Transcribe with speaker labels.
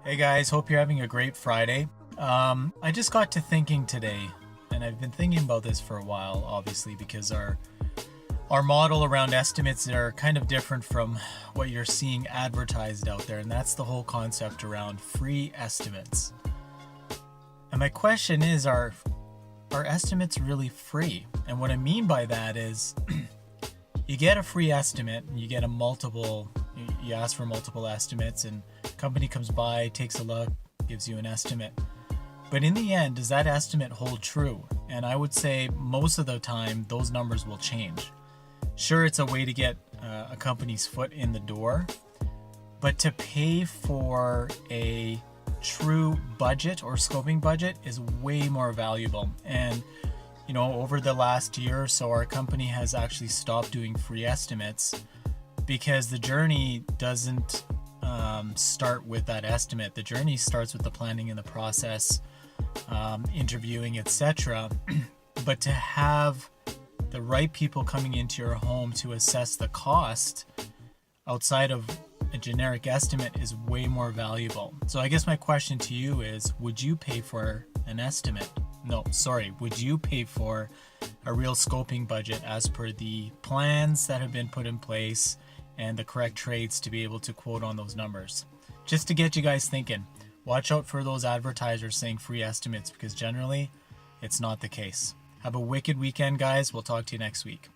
Speaker 1: Hey guys, hope you're having a great Friday. I just got to thinking today, and I've been thinking about this for a while, obviously, because our model around estimates are kind of different from what you're seeing advertised out there, and that's the whole concept around free estimates. And my question is, are estimates really free? And what I mean by that is you get a free estimate, and you get you ask for multiple estimates, and company comes by, takes a look, gives you an estimate. But in the end, does that estimate hold true? And I would say most of the time, those numbers will change. Sure, it's a way to get a company's foot in the door, but to pay for a true budget or scoping budget is way more valuable. And over the last year or so, our company has actually stopped doing free estimates because the journey doesn't start with that estimate. The journey starts with the planning and the process, interviewing, etc. But to have the right people coming into your home to assess the cost outside of a generic estimate is way more valuable. So I guess my question to you is, would you pay for an estimate? No, sorry, would you pay for a real scoping budget as per the plans that have been put in place and the correct trades to be able to quote on those numbers? Just to get you guys thinking, watch out for those advertisers saying free estimates, because generally it's not the case. Have a wicked weekend, guys. We'll talk to you next week.